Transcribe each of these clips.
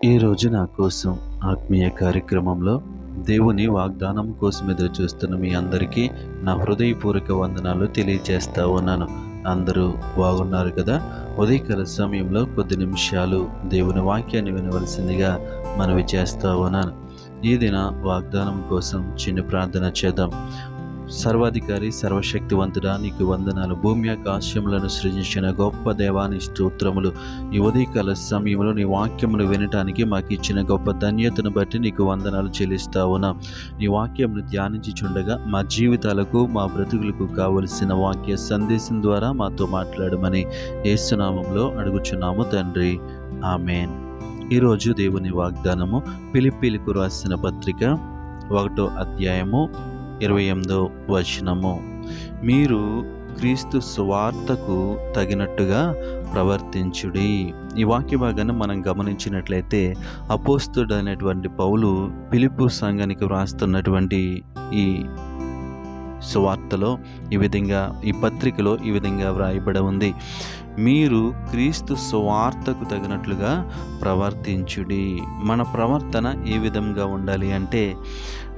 ఈరోజు నా కోసం ఆత్మీయ కార్యక్రమంలో దేవుని వాగ్దానం కోసం ఎదురు చూస్తున్న మీ అందరికీ నా హృదయపూర్వక వందనాలు తెలియజేస్తా ఉన్నాను. అందరూ బాగున్నారు కదా? ఉదయకాల సమయంలో కొద్ది నిమిషాలు దేవుని వాక్యాన్ని వినవలసిందిగా మనవి చేస్తా ఉన్నాను. ఈ దిన వాగ్దానం కోసం చిన్న ప్రార్థన చేద్దాం. సర్వాధికారి సర్వశక్తివంతుడా, నీకు వందనాలు. భూమి ఆకాశములను సృజించిన గొప్ప దేవాని స్తోత్రములు. ఈ ఉదయకాల సమయంలో నీ వాక్యమును వినటానికి మాకు ఇచ్చిన గొప్ప ధన్యతను బట్టి నీకు వందనాలు చెల్లిస్తా ఉన్నాం. నీ వాక్యమును ధ్యానించుచుండగా మా జీవితాలకు, మా బ్రతుకులకు కావలసిన వాక్య సందేశం ద్వారా మాతో మాట్లాడమని యేసు నామములో అడుగుచున్నాము తండ్రి, ఆమేన్. ఈరోజు దేవుని వాగ్దానము ఫిలిప్పీలకు రాసిన పత్రిక 1వ అధ్యాయము 28వ వచనము. మీరు క్రీస్తు సువార్తకు తగినట్టుగా ప్రవర్తించుడి. ఈ వాక్య భాగాన్ని మనం గమనించినట్లయితే అపోస్తలుడైనటువంటి పౌలు ఫిలిప్పు సంఘానికి వ్రాస్తున్నటువంటి ఈ సువార్తలో ఈ పత్రికలో ఈ విధంగా వ్రాయబడి ఉంది. మీరు క్రీస్తు సువార్తకు తగినట్లుగా ప్రవర్తించుడి. మన ప్రవర్తన ఏ విధంగా ఉండాలి అంటే,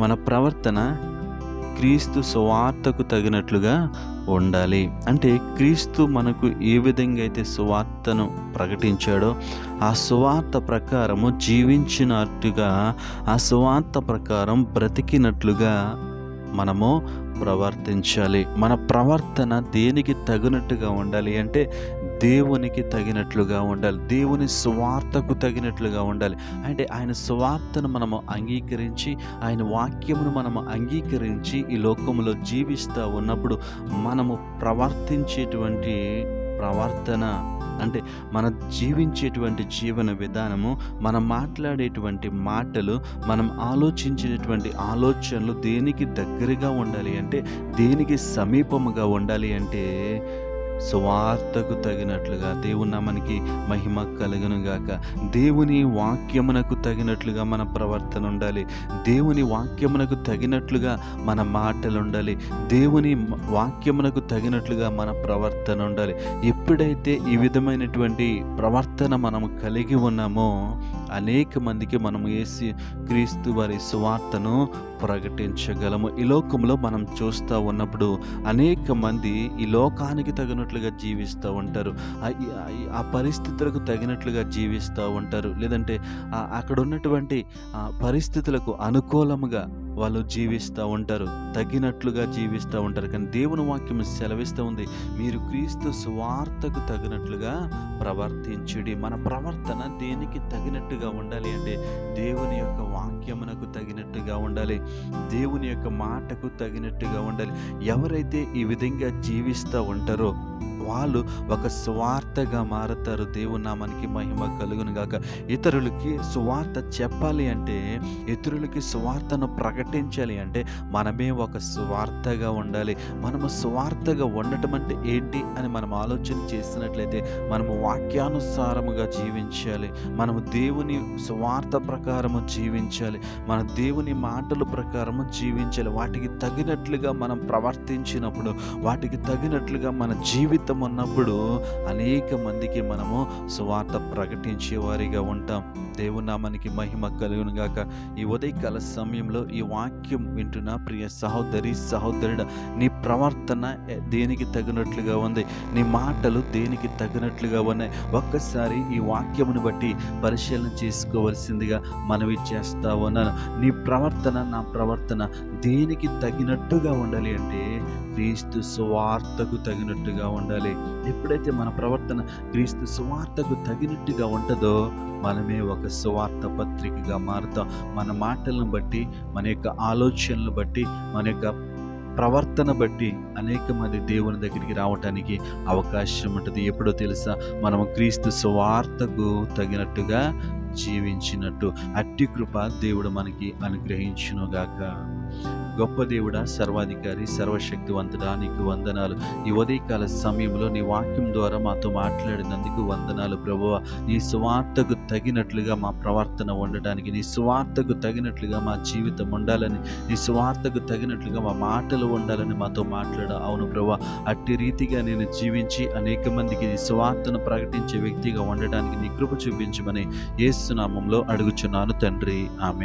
మన ప్రవర్తన క్రీస్తు సువార్తకు తగినట్లుగా ఉండాలి. అంటే క్రీస్తు మనకు ఏ విధంగా అయితే సువార్తను ప్రకటించాడో ఆ సువార్త ప్రకారము జీవించినట్టుగా, ఆ సువార్త ప్రకారం బ్రతికినట్లుగా మనము ప్రవర్తించాలి. మన ప్రవర్తన దేనికి తగినట్టుగా ఉండాలి అంటే, దేవునికి తగినట్లుగా ఉండాలి. దేవుని సువార్తకు తగినట్లుగా ఉండాలి. అంటే ఆయన సువార్తను మనము అంగీకరించి, ఆయన వాక్యమును మనము అంగీకరించి ఈ లోకములో జీవిస్తూ ఉన్నప్పుడు మనము ప్రవర్తించేటువంటి ప్రవర్తన, అంటే మనం జీవించేటువంటి జీవన విధానము, మనం మాట్లాడేటువంటి మాటలు, మనం ఆలోచించేటువంటి ఆలోచనలు దేనికి దగ్గరగా ఉండాలి అంటే, దేనికి సమీపముగా ఉండాలి అంటే సువార్తకు తగినట్లుగా. దేవుని నామానికి మహిమ కలుగును గాక. దేవుని వాక్యమునకు తగినట్లుగా మన ప్రవర్తన ఉండాలి. దేవుని వాక్యమునకు తగినట్లుగా మన మాటలు ఉండాలి. దేవుని వాక్యమునకు తగినట్లుగా మన ప్రవర్తన ఉండాలి. ఎప్పుడైతే ఈ విధమైనటువంటి ప్రవర్తన మనం కలిగి ఉన్నామో అనేక మందికి మనము యేసు క్రీస్తు వారి సువార్తను ప్రకటించగలము. ఈ లోకంలో మనం చూస్తూ ఉన్నప్పుడు అనేక మంది ఈ లోకానికి తగినట్లుగా జీవిస్తూ ఉంటారు. ఆ పరిస్థితులకు తగినట్లుగా జీవిస్తూ ఉంటారు. లేదంటే అక్కడ ఉన్నటువంటి పరిస్థితులకు అనుకూలముగా వాళ్ళు జీవిస్తూ ఉంటారు, తగినట్లుగా జీవిస్తూ ఉంటారు. కానీ దేవుని వాక్యం సెలవిస్తూ ఉంది, మీరు క్రీస్తు సువార్తకు తగినట్లుగా ప్రవర్తించుడి. మన ప్రవర్తన దేనికి తగినట్టుగా ఉండాలి అంటే, దేవుని యొక్క వాక్యమునకు తగినట్టుగా ఉండాలి, దేవుని యొక్క మాటకు తగినట్టుగా ఉండాలి. ఎవరైతే ఈ విధంగా జీవిస్తూ ఉంటారో వాళ్ళు ఒక సువార్తగా మారతారు. దేవుని నామానికి మహిమ కలుగును గాక. ఇతరులకి సువార్త చెప్పాలి అంటే, ఇతరులకి సువార్తను ప్రకటించాలి అంటే మనమే ఒక సువార్తగా ఉండాలి. మనము సువార్తగా ఉండటం అంటే ఏంటి అని మనం ఆలోచన చేసినట్లయితే, మనము వాక్యానుసారముగా జీవించాలి. మనము దేవుని సువార్త ప్రకారము జీవించాలి. మన దేవుని మాటల ప్రకారము జీవించాలి. వాటికి తగినట్లుగా మనం ప్రవర్తించినప్పుడు, వాటికి తగినట్లుగా మన జీవితం ఉన్నప్పుడు అనేక మందికి మనము సువార్త ప్రకటించే వారిగా ఉంటాం. దేవుని నామానికి మహిమ కలుగును గాక. ఈ ఉదయకాల సమయంలో ఈ వాక్యం వింటున్న ప్రియ సహోదరి సహోదరుడా, నీ ప్రవర్తన దేనికి తగినట్లుగా ఉంది? నీ మాటలు దేనికి తగినట్లుగా ఉన్నాయి? ఒక్కసారి ఈ వాక్యమును బట్టి పరిశీలన చేసుకోవలసిందిగా మనవి చేస్తా ఉన్నాను. నీ ప్రవర్తన, నా ప్రవర్తన దేనికి తగినట్టుగా ఉండాలి అంటే క్రీస్తు సువార్తకు తగినట్టుగా ఉండాలి. ఎప్పుడైతే మన ప్రవర్తన క్రీస్తు సువార్తకు తగినట్టుగా ఉంటుందో మనమే ఒక సువార్త పత్రికగా మారుతాం. మన మాటలను బట్టి, మన యొక్క ఆలోచనలు బట్టి, మన యొక్క ప్రవర్తన బట్టి అనేక మంది దేవుని దగ్గరికి రావటానికి అవకాశం ఉంటుంది. ఎప్పుడో తెలుసా? మనము క్రీస్తు సువార్తకు తగినట్టుగా జీవించినట్టు. అట్టి కృప దేవుడు మనకి అనుగ్రహించునుగాక. గొప్ప దేవుడా, సర్వాధికారి, సర్వశక్తివంతుడా, నీకు వందనాలు. ఈ ఉదయకాల సమయంలో నీ వాక్యం ద్వారా మాతో మాట్లాడినందుకు వందనాలు ప్రభువా. నీ సువార్తకు తగినట్లుగా మా ప్రవర్తన ఉండడానికి, నీ సువార్తకు తగినట్లుగా మా జీవితం ఉండాలని, నీ సువార్తకు తగినట్లుగా మా మాటలు ఉండాలని మాతో మాట్లాడ. అవును ప్రభువా, అట్టి రీతిగా నేను జీవించి అనేక మందికి నీ సువార్తను ప్రకటించే వ్యక్తిగా ఉండడానికి నీ కృప చూపించమని యేసు నామములో అడుగుచున్నాను తండ్రి. ఆమేన్.